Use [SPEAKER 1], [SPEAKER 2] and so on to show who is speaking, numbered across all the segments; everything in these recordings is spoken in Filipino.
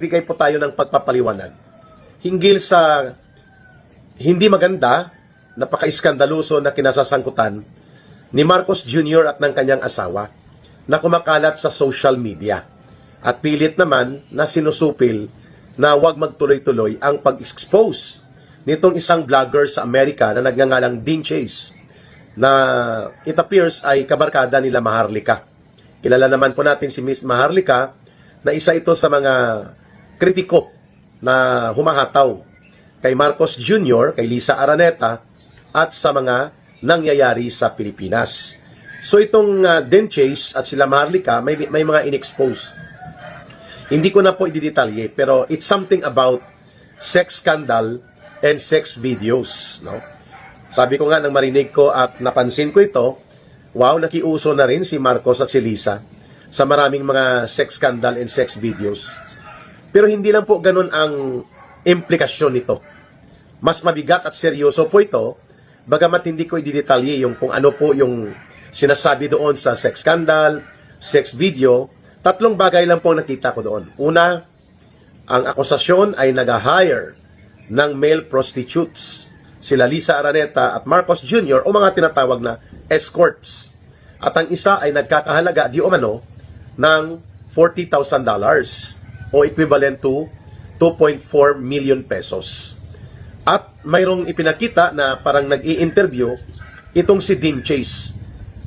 [SPEAKER 1] Bigay po tayo ng pagpapaliwanag hinggil sa hindi maganda, napaka-iskandaluso na kinasasangkutan ni Marcos Jr. at ng kanyang asawa na kumakalat sa social media at pilit naman na sinusupil na huwag magtuloy-tuloy ang pag-expose nitong isang vlogger sa Amerika na nagngangalang Dean Chase na it appears ay kabarkada nila Maharlika. Kilala naman po natin si Miss Maharlika na isa ito sa mga kritiko na humahataw kay Marcos Jr., kay Lisa Araneta, at sa mga nangyayari sa Pilipinas. So itong Den Chase at sila Maharlika, may mga in-expose. Hindi ko na po i-detalye, pero it's something about sex scandal and sex videos. No? Sabi ko nga nang marinig ko at napansin ko ito, wow, nakiuso na rin si Marcos at si Lisa sa maraming mga sex scandal and sex videos. Pero hindi lang po ganun ang implikasyon nito. Mas mabigat at seryoso po ito, bagamat hindi ko i-detalye yung kung ano po yung sinasabi doon sa sex scandal, sex video. Tatlong bagay lang po nakita ko doon. Una, ang akusasyon ay nag-hire ng male prostitutes. Sila Lisa Araneta at Marcos Jr. o mga tinatawag na escorts. At ang isa ay nagkakahalaga di umano ng $40,000 o equivalent to 2.4 million pesos. At mayroong ipinakita na parang nag-i-interview itong si Dean Chase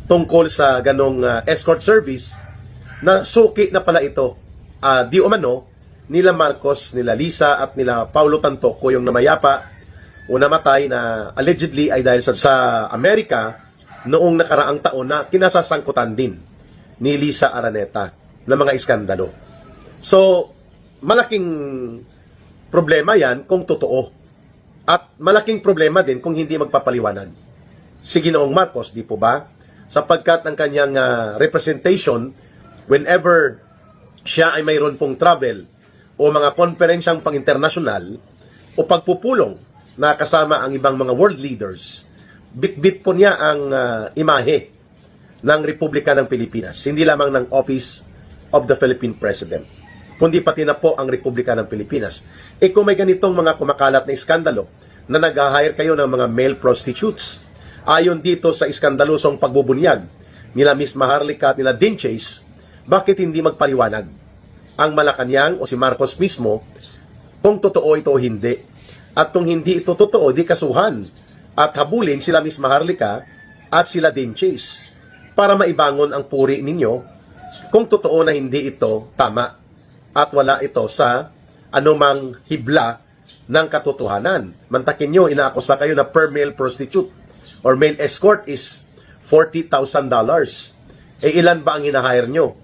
[SPEAKER 1] tungkol sa ganong escort service na suki na pala ito di umano nila Marcos, nila Lisa at nila Paulo Tantoco yung namayapa o namatay na allegedly ay dahil sa Amerika noong nakaraang taon na kinasasangkutan din ni Lisa Araneta ng mga iskandalo. So, malaking problema yan kung totoo. At malaking problema din kung hindi magpapaliwanag si Ginoong Marcos, di po ba? Sapagkat ang kanyang representation, whenever siya ay mayroon pong travel o mga konferensyang pang-internasyonal o pagpupulong na kasama ang ibang mga world leaders, bit-bit po niya ang imahe ng Republika ng Pilipinas. Hindi lamang ng Office of the Philippine President, kundi pati na po ang Republika ng Pilipinas. E kung may ganitong mga kumakalat na iskandalo na nag-hire kayo ng mga male prostitutes, ayon dito sa iskandalosong pagbubunyag nila Miss Maharlika at nila Dean Chase, bakit hindi magpaliwanag ang Malacanang o si Marcos mismo kung totoo ito o hindi? At kung hindi ito totoo, di kasuhan at habulin sila Miss Maharlika at sila Dean Chase para maibangon ang puri ninyo kung totoo na hindi ito tama at wala ito sa anumang hibla ng katotohanan. Mantakin nyo, inaakusa kayo na per male prostitute or male escort is $40,000. Eh ilan ba ang hinahire nyo?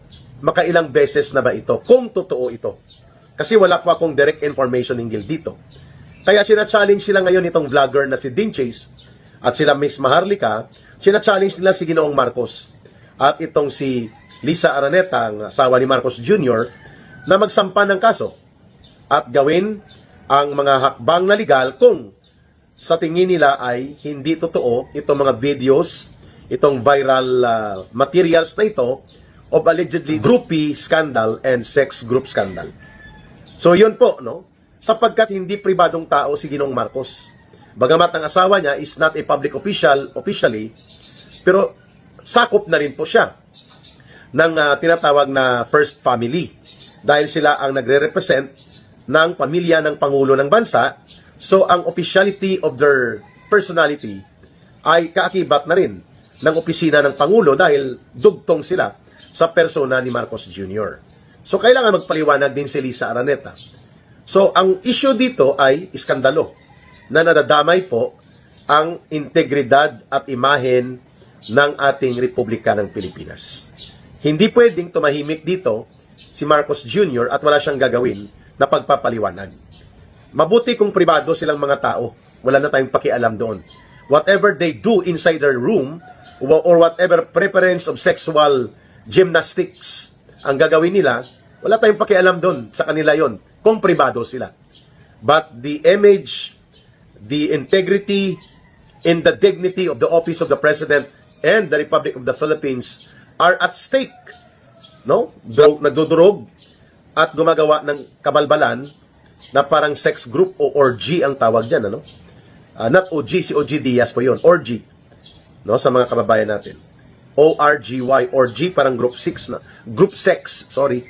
[SPEAKER 1] Makailang beses na ba ito? Kung totoo ito. Kasi wala po akong direct information hinggil dito. Kaya sina-challenge sila ngayon itong vlogger na si Dean Chase at sila Miss Maharlika, sina-challenge nila si Ginoong Marcos at itong si Lisa Araneta, ang asawa ni Marcos Jr., na magsampa ng kaso at gawin ang mga hakbang na legal kung sa tingin nila ay hindi totoo itong mga videos, itong viral materials na ito of allegedly groupie scandal and sex group scandal. So yun po, no? Sapagkat hindi pribadong tao si Ginoong Marcos. Bagamat ang asawa niya is not a public official officially, pero sakop na rin po siya ng tinatawag na first family. Dahil sila ang nagre-represent ng pamilya ng Pangulo ng bansa, so ang officiality of their personality ay kaakibat na rin ng opisina ng Pangulo dahil dugtong sila sa persona ni Marcos Jr. So kailangan magpaliwanag din si Lisa Araneta. So ang issue dito ay iskandalo na nadadamay po ang integridad at imahen ng ating Republika ng Pilipinas. Hindi pwedeng tumahimik dito si Marcos Jr. at wala siyang gagawin na pagpapaliwanag. Mabuti kung pribado silang mga tao. Wala na tayong pakialam doon. Whatever they do inside their room or whatever preference of sexual gymnastics ang gagawin nila, wala tayong pakialam doon. Sa kanila yon kung pribado sila. But the image, the integrity, and the dignity of the office of the President and the Republic of the Philippines are at stake. No? Nagdudurog at gumagawa ng kabalbalan na parang sex group o orgy ang tawag dyan, ano? Not OG, si OG Diaz po yun, orgy, no, sa mga kababayan natin. ORGY, orgy, parang group 6 na, group sex, sorry.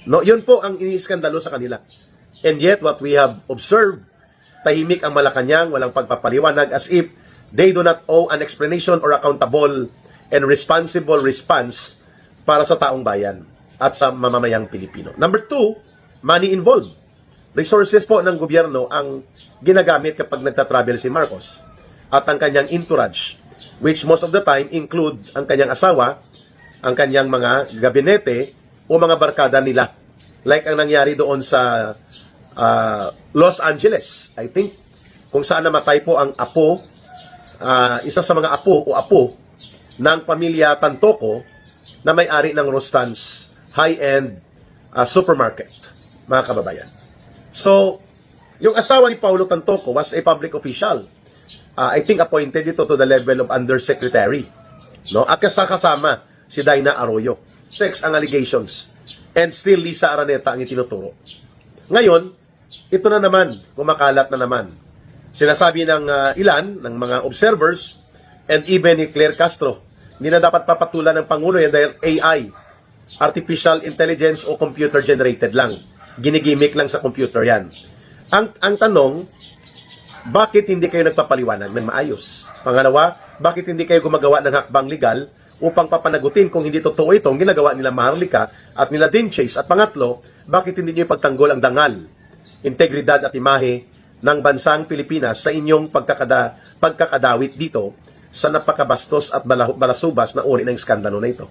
[SPEAKER 1] No, yun po ang iniiskandalo sa kanila. And yet, what we have observed, tahimik ang Malacanang, walang pagpapaliwanag, as if they do not owe an explanation or accountable and responsible response para sa taong bayan at sa mamamayang Pilipino. Number 2, money involved. Resources po ng gobyerno ang ginagamit kapag nagta-travel si Marcos at ang kanyang entourage, which most of the time include ang kanyang asawa, ang kanyang mga gabinete o mga barkada nila. Like ang nangyari doon sa Los Angeles, I think, kung saan namatay po ang apo, isa sa mga apo ng pamilya Tantoco na may-ari ng Rostan's high-end supermarket, mga kababayan. So, yung asawa ni Paulo Tantoco was a public official. I think appointed ito to the level of undersecretary. No? At kasama si Dina Arroyo. Sex ang allegations. And still Lisa Araneta ang itinuturo. Ngayon, ito na naman, kumakalat na naman. Sinasabi ng ilan, ng mga observers, and even ni Claire Castro, hindi na dapat papatulan ng Pangulo yan dahil AI, artificial intelligence o computer generated lang. Ginigimik lang sa computer yan. Ang tanong, bakit hindi kayo nagpapaliwanag ng maayos? Pangalawa, bakit hindi kayo gumagawa ng hakbang legal upang papanagutin kung hindi totoo itong ginagawa nila Maharlika at nila Dean Chase? At pangatlo, bakit hindi niyo ipagtanggol ang dangal, integridad at imahe ng bansang Pilipinas sa inyong pagkakadawit dito sa napakabastos at balasubas na uri ng skandalo na ito?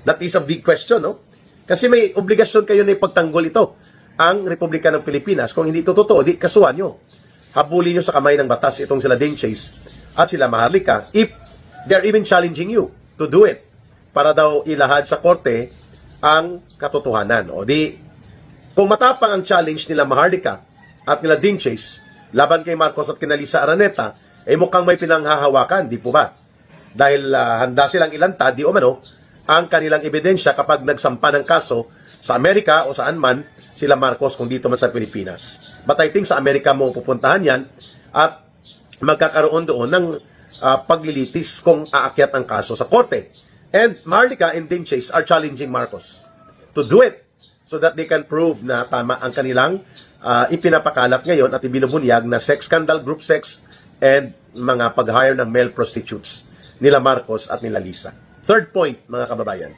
[SPEAKER 1] That is a big question, no? Kasi may obligasyon kayo na ipagtanggol ito, ang Republika ng Pilipinas. Kung hindi ito totoo, di kasuhan nyo. Habulin nyo sa kamay ng batas itong sila Dean Chase at sila Maharlika if they're even challenging you to do it para daw ilahad sa korte ang katotohanan. O di, kung matapang ang challenge nila Maharlika at nila Dean Chase laban kay Marcos at kina Lisa Araneta, mukhang may pinanghahawakan, di po ba? Dahil handa silang ilantad, di o mano, ang kanilang ebidensya kapag nagsampa ng kaso sa Amerika o saan man sila Marcos kung dito man sa Pilipinas. But I think sa Amerika mo pupuntahan yan at magkakaroon doon ng paglilitis kung aakyat ang kaso sa korte. And Maharlika and Dean Chase are challenging Marcos to do it so that they can prove na tama ang kanilang ipinapakalat ngayon at ibinubunyag na sex scandal, group sex, and mga pag-hire ng male prostitutes nila Marcos at nila Lisa. Third point, mga kababayan,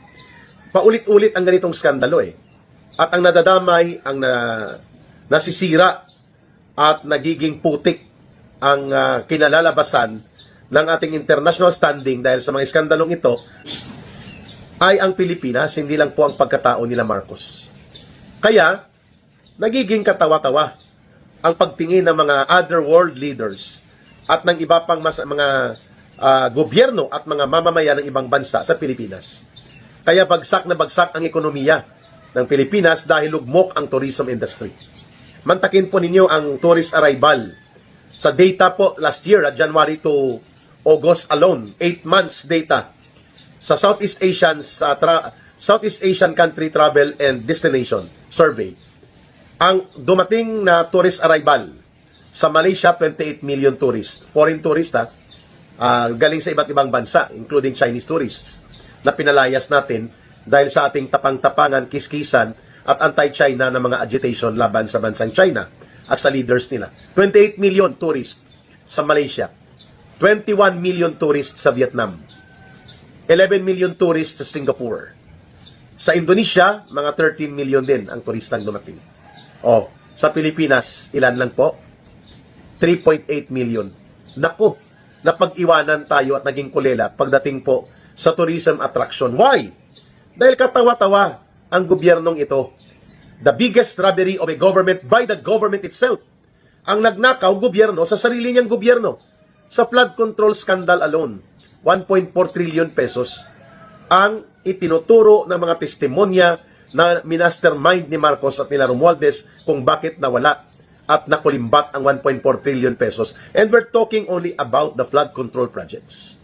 [SPEAKER 1] paulit-ulit ang ganitong skandalo At ang nadadamay, ang nasisira at nagiging putik ang kinalalabasan ng ating international standing dahil sa mga skandalong ito ay ang Pilipinas, hindi lang po ang pagkatao nila Marcos. Kaya, nagiging katawa-tawa ang pagtingin ng mga other world leaders at ng iba pang mga gobyerno at mga mamamayan ng ibang bansa sa Pilipinas. Kaya bagsak na bagsak ang ekonomiya ng Pilipinas dahil lugmok ang tourism industry. Mantakin po ninyo ang tourist arrival. Sa data po last year, January to August alone, 8 months data sa Southeast Asian country travel and destination survey. Ang dumating na tourist arrival sa Malaysia, 28 million tourists. Foreign tourists, galing sa iba't ibang bansa, including Chinese tourists, na pinalayas natin dahil sa ating tapang-tapangan, kiskisan, at anti-China na mga agitation laban sa bansang China at sa leaders nila. 28 million tourists sa Malaysia, 21 million tourists sa Vietnam, 11 million tourists sa Singapore. Sa Indonesia, mga 13 million din ang turistang dumating. Sa Pilipinas, ilan lang po? 3.8 million. Naku, napag-iwanan tayo at naging kulela pagdating po sa tourism attraction. Why? Dahil katawa-tawa ang gobyernong ito. The biggest robbery of a government by the government itself. Ang nagnakaw gobyerno sa sarili niyang gobyerno. Sa flood control scandal alone, 1.4 trillion pesos ang itinuturo ng mga testimonya na minastermind ni Marcos at nila Romualdez kung bakit nawala at nakulimbat ang 1.4 trillion pesos. And we're talking only about the flood control projects.